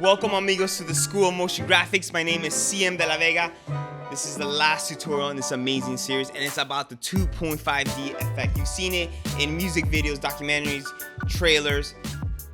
Welcome amigos to the School of Motion Graphics. My name is CM de la Vega. This is the last tutorial in this amazing series and it's about the 2.5D effect. You've seen it in music videos, documentaries, trailers.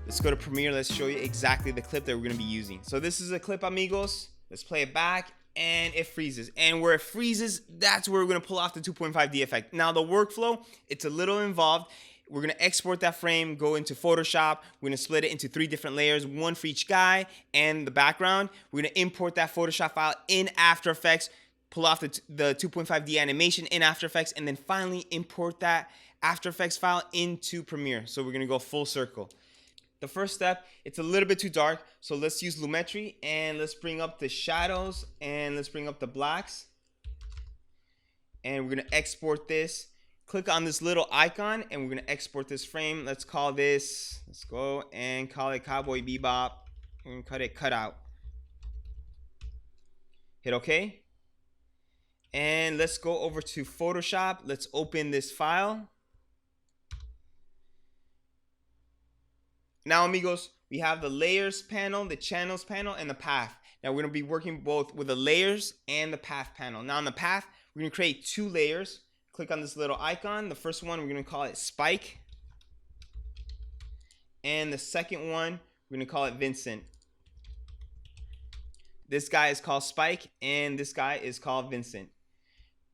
Let's go to Premiere. Let's show you exactly the clip that we're going to be using. So this is a clip, amigos. Let's play it back and it freezes. And where it freezes, that's where we're going to pull off the 2.5D effect. Now the workflow, it's a little involved. We're going to export that frame, go into Photoshop. We're going to split it into 3 different layers, one for each guy and the background. We're going to import that Photoshop file in After Effects, pull off the 2.5D animation in After Effects, and then finally import that After Effects file into Premiere. So we're going to go full circle. The first step, it's a little bit too dark, so let's use Lumetri and let's bring up the shadows and let's bring up the blacks. And we're going to export this. Click on this little icon and we're going to export this frame. Let's call this, let's go and call it Cowboy Bebop and cut it cutout. Hit OK. And let's go over to Photoshop. Let's open this file. Now, amigos, we have the layers panel, the channels panel, and the path. Now, we're going to be working both with the layers and the path panel. Now, on the path, we're going to create 2 layers. Click on this little icon. The first one, we're going to call it Spike. And the second one, we're going to call it Vincent. This guy is called Spike, and this guy is called Vincent.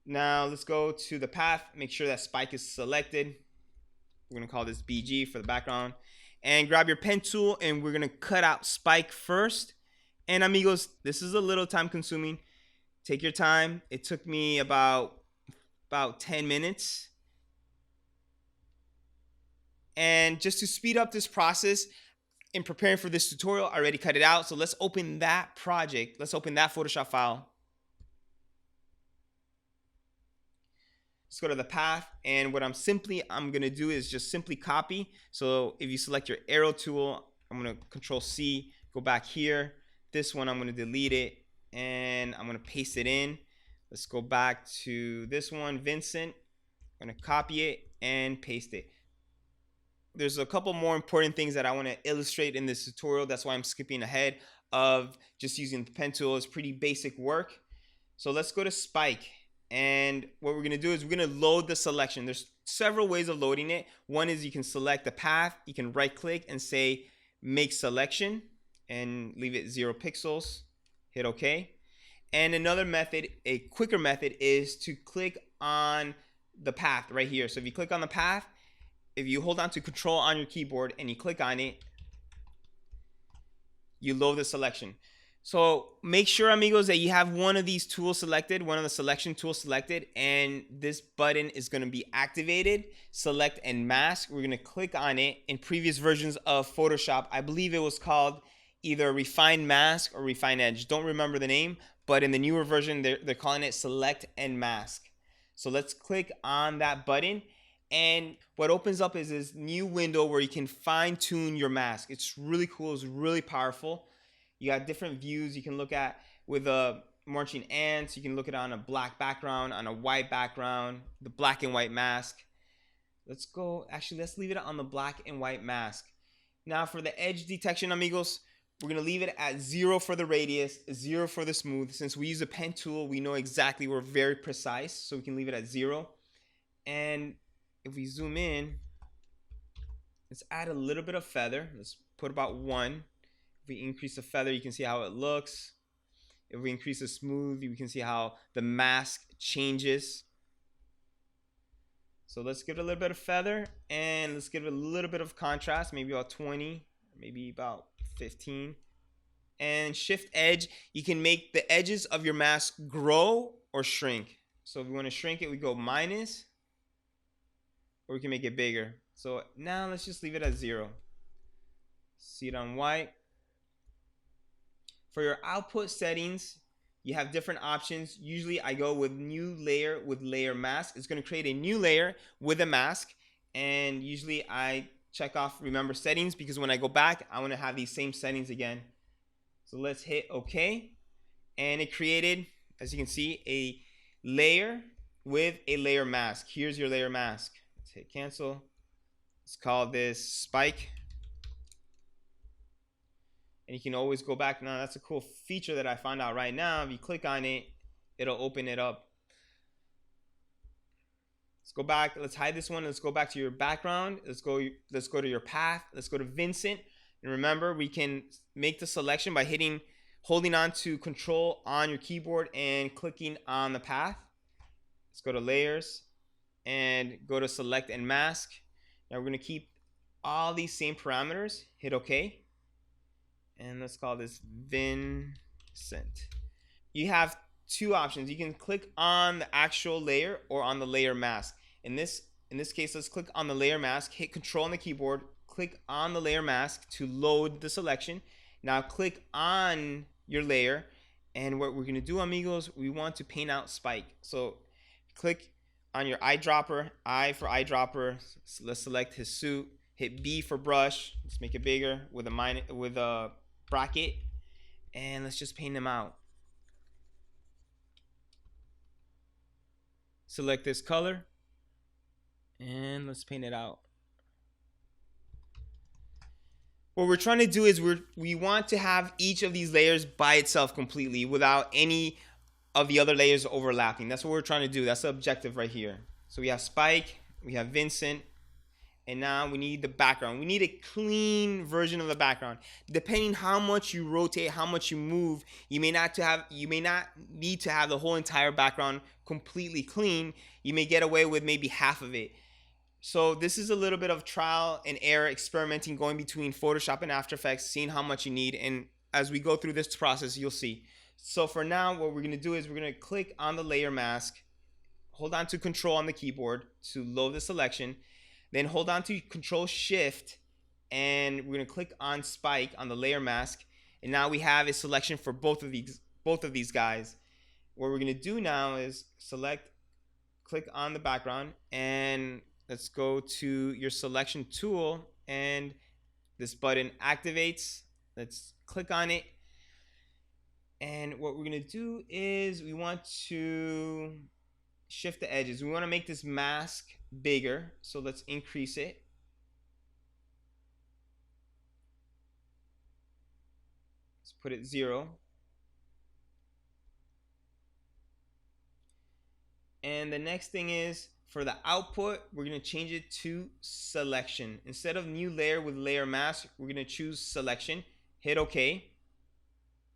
Now, let's go to the path. Make sure that Spike is selected. We're going to call this BG for the background. And grab your pen tool, and we're going to cut out Spike first. And, amigos, this is a little time consuming. Take your time. It took me about 10 minutes. And just to speed up this process in preparing for this tutorial, I already cut it out. So let's open that project. Let's open that Photoshop file. Let's go to the path. And what I'm going to do is just simply copy. So if you select your arrow tool, I'm going to Control C, go back here. This one, I'm going to delete it and I'm going to paste it in. Let's go back to this one, Vincent. I'm going to copy it and paste it. There's a couple more important things that I want to illustrate in this tutorial. That's why I'm skipping ahead of just using the pen tool. It's pretty basic work. So let's go to Spike. And what we're going to do is we're going to load the selection. There's several ways of loading it. One is you can select the path. You can right click and say make selection and leave it 0 pixels. Hit OK. And another method, a quicker method, is to click on the path right here. So if you click on the path, if you hold on to Control on your keyboard and you click on it, you load the selection. So make sure, amigos, that you have one of these tools selected, one of the selection tools selected, and this button is going to be activated. Select and mask. We're going to click on it. In previous versions of Photoshop, I believe it was called either Refine Mask or Refine Edge. Don't remember the name. But in the newer version, they're calling it Select and Mask. So let's click on that button. And what opens up is this new window where you can fine tune your mask. It's really cool. It's really powerful. You got different views you can look at with marching ants. You can look at it on a black background, on a white background, the black and white mask. Let's leave it on the black and white mask. Now for the edge detection, amigos, we're going to leave it at 0 for the radius, 0 for the smooth. Since we use a pen tool, we know exactly, we're very precise, so we can leave it at 0. And if we zoom in, let's add a little bit of feather. Let's put about 1. If we increase the feather, you can see how it looks. If we increase the smooth, you can see how the mask changes. So let's give it a little bit of feather and let's give it a little bit of contrast, maybe about 20, maybe about 15. And shift edge, you can make the edges of your mask grow or shrink. So if we want to shrink it, we go minus, or we can make it bigger. So now let's just leave it at 0. See it on white. For your output settings, you have different options. Usually I go with new layer with layer mask. It's going to create a new layer with a mask. And usually I check off remember settings because when I go back, I want to have these same settings again. So let's hit OK. And it created, as you can see, a layer with a layer mask. Here's your layer mask. Let's hit cancel. Let's call this Spike. And you can always go back. Now that's a cool feature that I found out right now. If you click on it, it'll open it up. Let's go back. Let's hide this one. Let's go back to your background. Let's go to your path. Let's go to Vincent. And remember, we can make the selection by holding on to Control on your keyboard and clicking on the path. Let's go to Layers and go to Select and Mask. Now we're going to keep all these same parameters. Hit OK. And let's call this Vincent. You have two options. You can click on the actual layer or on the layer mask. In this case, let's click on the layer mask, hit Control on the keyboard, click on the layer mask to load the selection. Now click on your layer, and what we're going to do, amigos, we want to paint out Spike. So click on your eyedropper, I for eyedropper. So let's select his suit, hit B for brush. Let's make it bigger with a bracket, and let's just paint him out. Select this color and let's paint it out. What we're trying to do is we want to have each of these layers by itself completely without any of the other layers overlapping. That's what we're trying to do. That's the objective right here. So we have Spike, we have Vincent, and now we need the background. We need a clean version of the background. Depending how much you rotate, how much you move, you may not need to have the whole entire background completely clean. You may get away with maybe half of it. So this is a little bit of trial and error, experimenting, going between Photoshop and After Effects, seeing how much you need. And as we go through this process, you'll see. So for now, what we're gonna do is we're gonna click on the layer mask, hold on to Control on the keyboard to load the selection. Then hold on to Control Shift, and we're gonna click on Spike on the layer mask, and now we have a selection for both of these guys. What we're gonna do now is click on the background, and let's go to your selection tool, and this button activates. Let's click on it, and what we're gonna do is we want to shift the edges. We want to make this mask bigger, so let's increase it. Let's put it 0. And the next thing is, for the output, we're going to change it to selection. Instead of new layer with layer mask, we're going to choose selection. Hit OK.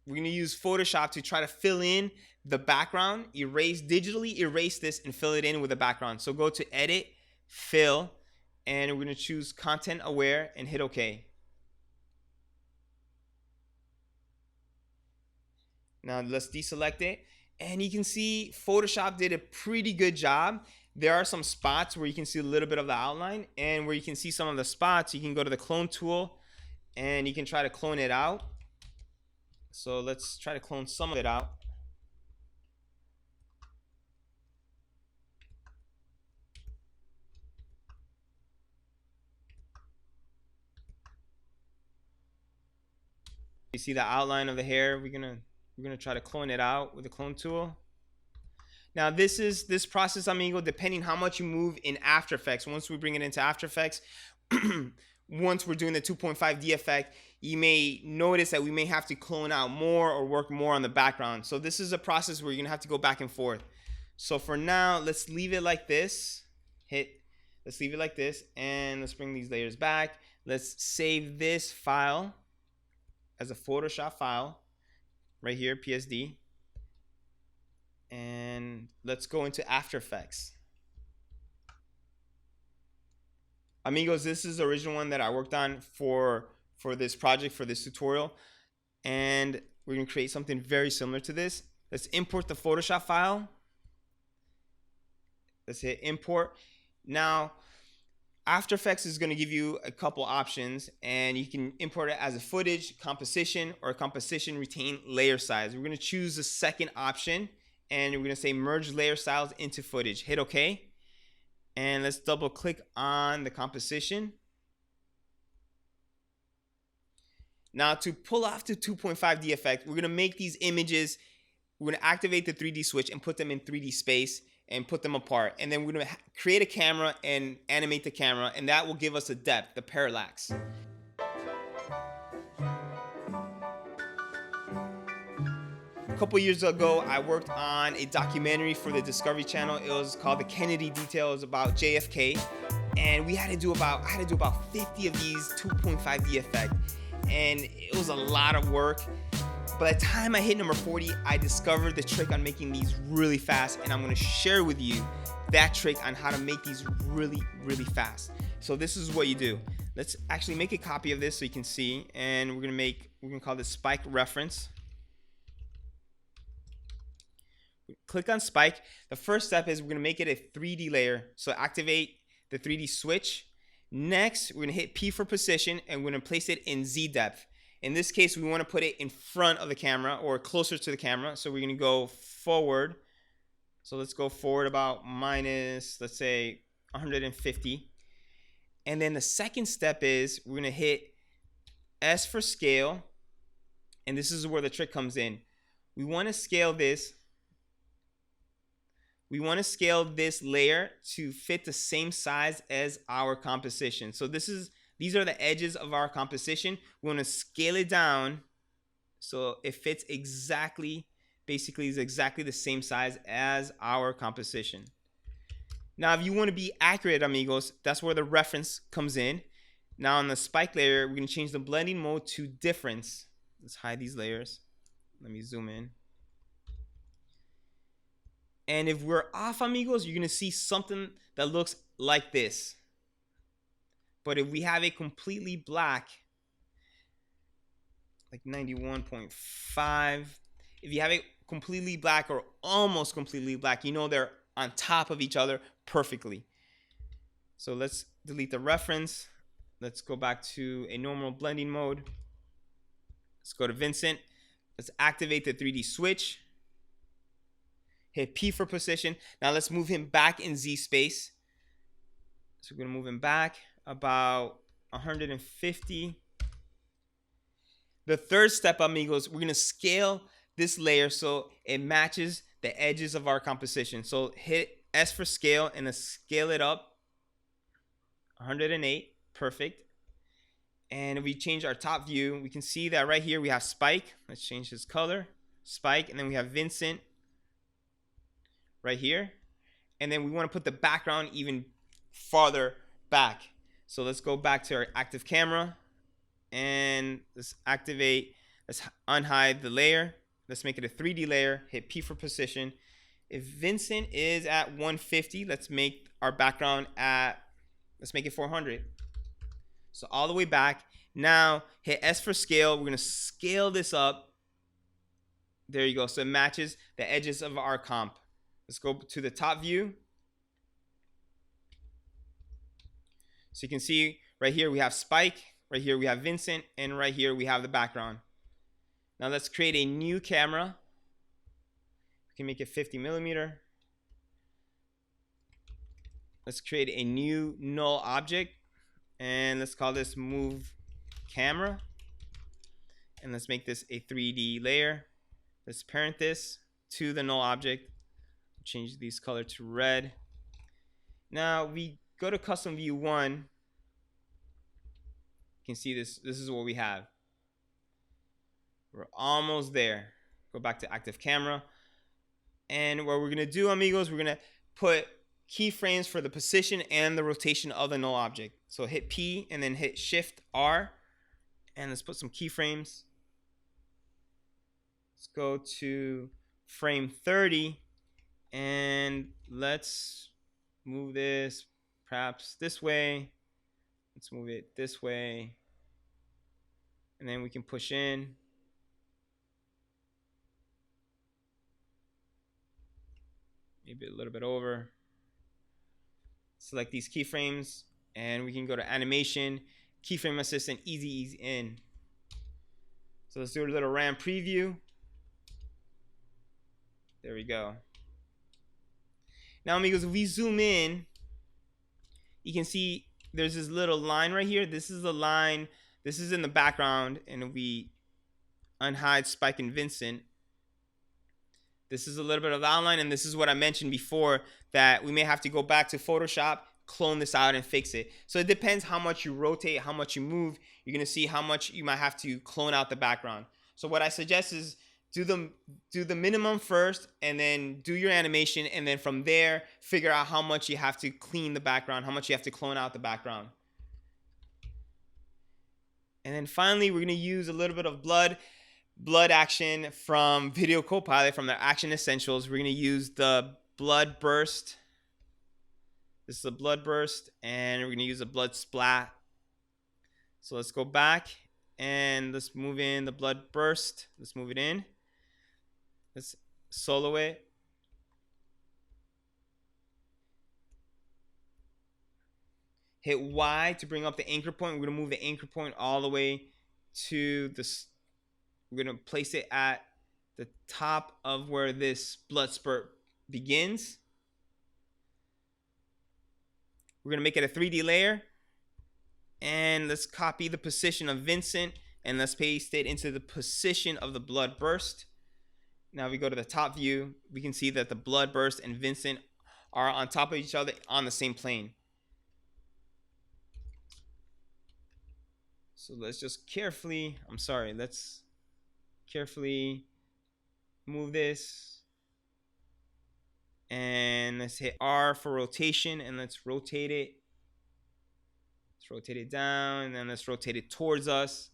We're going to use Photoshop to try to fill in the background, digitally erase this and fill it in with a background. So go to Edit, Fill, and we're going to choose Content Aware and hit OK. Now let's deselect it. And you can see Photoshop did a pretty good job. There are some spots where you can see a little bit of the outline, and where you can see some of the spots, you can go to the clone tool and you can try to clone it out. So let's try to clone some of it out. You see the outline of the hair. We're gonna try to clone it out with the clone tool. Now this process, amigo, depending how much you move in After Effects. Once we bring it into After Effects, once we're doing the 2.5D effect, you may notice that we may have to clone out more or work more on the background. So this is a process where you're gonna have to go back and forth. So for now, let's leave it like this. Let's leave it like this, and let's bring these layers back. Let's save this file as a Photoshop file right here, PSD. And let's go into After Effects. Amigos, this is the original one that I worked on for this project, for this tutorial. And we're gonna create something very similar to this. Let's import the Photoshop file. Let's hit import. Now, After Effects is gonna give you a couple options, and you can import it as a footage, composition, or a composition retain layer size. We're gonna choose the second option, and we're gonna say merge layer styles into footage. Hit OK. And let's double click on the composition. Now to pull off the 2.5D effect, we're gonna make these images, we're gonna activate the 3D switch and put them in 3D space and put them apart. And then we're gonna create a camera and animate the camera, and that will give us a depth, the parallax. couple years ago, I worked on a documentary for the Discovery Channel. It was called The Kennedy Detail. It was about JFK, and I had to do about 50 of these 2.5D effect, and it was a lot of work. By the time I hit number 40, I discovered the trick on making these really fast, and I'm gonna share with you that trick on how to make these really, really fast. So this is what you do. Let's actually make a copy of this so you can see, and we're gonna call this spike reference. Click on spike. The first step is we're gonna make it a 3D layer. So activate the 3D switch. Next, we're gonna hit P for position, and we're gonna place it in Z depth. In this case, we wanna put it in front of the camera or closer to the camera. So we're gonna go forward. So let's go forward about minus, let's say 150. And then the second step is we're gonna hit S for scale. And this is where the trick comes in. We wanna scale this. We want to scale this layer to fit the same size as our composition. So these are the edges of our composition. We want to scale it down so it fits basically is exactly the same size as our composition. Now, if you want to be accurate, amigos, that's where the reference comes in. Now on the spike layer, we're going to change the blending mode to difference. Let's hide these layers. Let me zoom in. And if we're off, amigos, you're gonna see something that looks like this. But if we have it completely black, like 91.5, if you have it completely black or almost completely black, you know they're on top of each other perfectly. So let's delete the reference. Let's go back to a normal blending mode. Let's go to Vincent. Let's activate the 3D switch. Hit P for position. Now let's move him back in Z space. So we're gonna move him back about 150. The third step, amigos, we're gonna scale this layer so it matches the edges of our composition. So hit S for scale and then scale it up 108, perfect. And if we change our top view, we can see that right here we have Spike. Let's change his color, Spike, and then we have Vincent right here, and then we want to put the background even farther back. So let's go back to our active camera, and let's unhide the layer. Let's make it a 3D layer. Hit P for position. If Vincent is at 150, let's make our background let's make it 400. So all the way back. Now hit S for scale. We're gonna scale this up. There you go. So it matches the edges of our comp. Let's go to the top view. So you can see right here we have Spike, right here we have Vincent, and right here we have the background. Now let's create a new camera. We can make it 50 millimeter. Let's create a new null object, and let's call this move camera. And let's make this a 3D layer. Let's parent this to the null object. Change these color to red. Now we go to custom view 1. You can see this is what we have. We're almost there. Go back to active camera, and what we're gonna do, amigos, we're gonna put keyframes for the position and the rotation of the null object. So hit P and then hit Shift R, and let's put some keyframes. Let's go to frame 30. And let's move this perhaps this way. Let's move it this way. And then we can push in. Maybe a little bit over. Select these keyframes, and we can go to animation, keyframe assistant, ease in. So let's do a little RAM preview. There we go. Now, amigos, if we zoom in, you can see there's this little line right here. This is the line. This is in the background, and if we unhide Spike and Vincent, this is a little bit of outline, and this is what I mentioned before, that we may have to go back to Photoshop, clone this out, and fix it. So it depends how much you rotate, how much you move. You're gonna see how much you might have to clone out the background. So what I suggest is do the minimum first, and then do your animation, and then from there figure out how much you have to clean the background, how much you have to clone out the background. And then finally, we're going to use a little bit of blood action from Video Copilot, from their Action Essentials. We're going to use the blood burst. This is a blood burst, and we're going to use a blood splat. So let's go back and let's move in the blood burst. Let's move it in. Let's solo it. Hit Y to bring up the anchor point. We're going to move the anchor point all the way to this. We're going to place it at the top of where this blood spurt begins. We're going to make it a 3D layer. And let's copy the position of Vincent and let's paste it into the position of the blood burst. Now we go to the top view. We can see that the blood burst and Vincent are on top of each other on the same plane. So let's just carefully, let's carefully move this. And let's hit R for rotation and let's rotate it. Let's rotate it down and then let's rotate it towards us.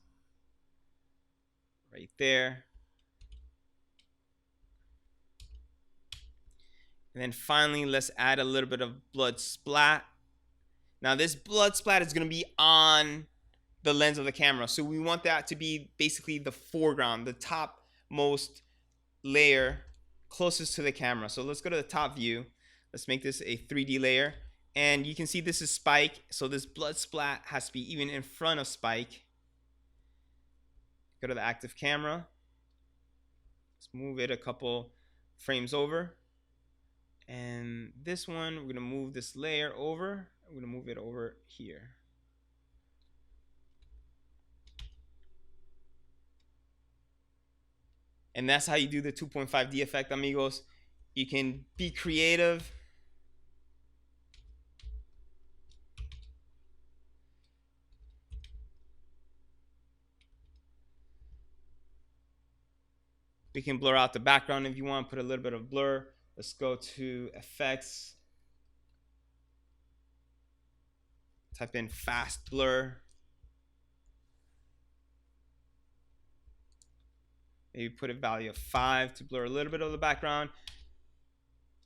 Right there. And then finally, let's add a little bit of blood splat. Now this blood splat is going to be on the lens of the camera. So we want that to be basically the foreground, the topmost layer closest to the camera. So let's go to the top view. Let's make this a 3D layer. And you can see this is Spike. So this blood splat has to be even in front of Spike. Go to the active camera. Let's move it a couple frames over. And this one, we're going to move this layer over. I'm going to move it over here. And that's how you do the 2.5D effect, amigos. You can be creative. We can blur out the background if you want, put a little bit of blur. Let's go to effects. Type in fast blur. Maybe put a value of 5 to blur a little bit of the background.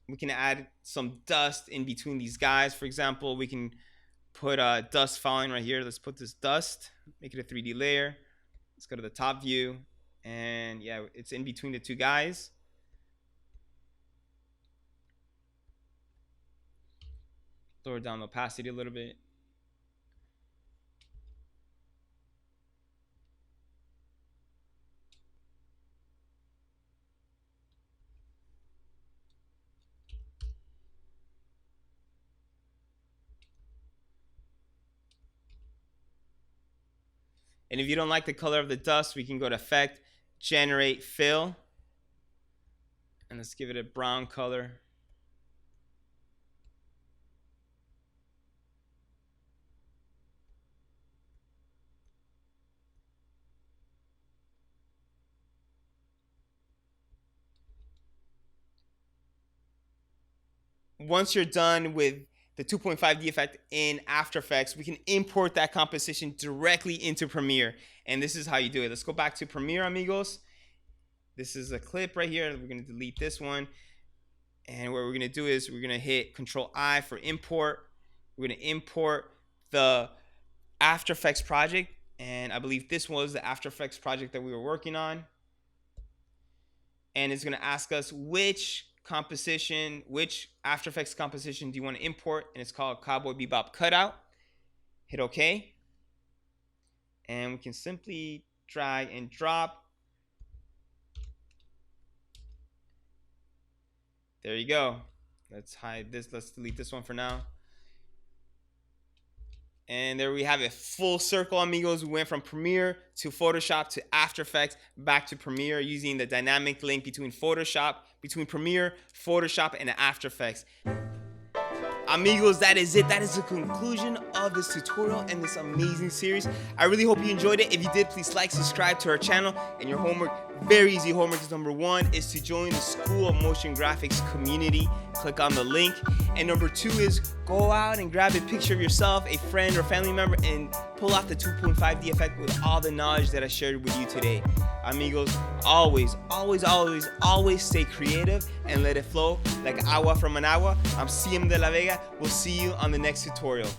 We can add some dust in between these guys. For example, we can put dust falling right here. Let's put this dust, make it a 3D layer. Let's go to the top view. And yeah, it's in between the two guys. Lower down the opacity a little bit. And if you don't like the color of the dust, we can go to Effect, Generate Fill. And let's give it a brown color. Once you're done with the 2.5D effect in After Effects, we can import that composition directly into Premiere. And this is how you do it. Let's go back to Premiere, amigos. This is a clip right here. We're going to delete this one. And what we're going to do is we're going to hit Control-I for import. We're going to import the After Effects project. And I believe this was the After Effects project that we were working on. And it's going to ask us which After Effects composition do you want to import, and it's called Cowboy Bebop Cutout. Hit OK. And we can simply drag and drop. There you go. Let's hide this. Let's delete this one for now. And there we have it. Full circle, amigos. We went from Premiere to Photoshop to After Effects back to Premiere using the dynamic link between Premiere, Photoshop, and After Effects. Amigos, that is it. That is the conclusion of this tutorial and this amazing series. I really hope you enjoyed it. If you did, please like, subscribe to our channel, and your homework Very easy homework is number 1 is to join the School of Motion Graphics community. Click on the link. And number 2 is go out and grab a picture of yourself, a friend or family member, and pull off the 2.5D effect with all the knowledge that I shared with you today. Amigos, always stay creative and let it flow like agua from an agua. I'm CM de la Vega. We'll see you on the next tutorial.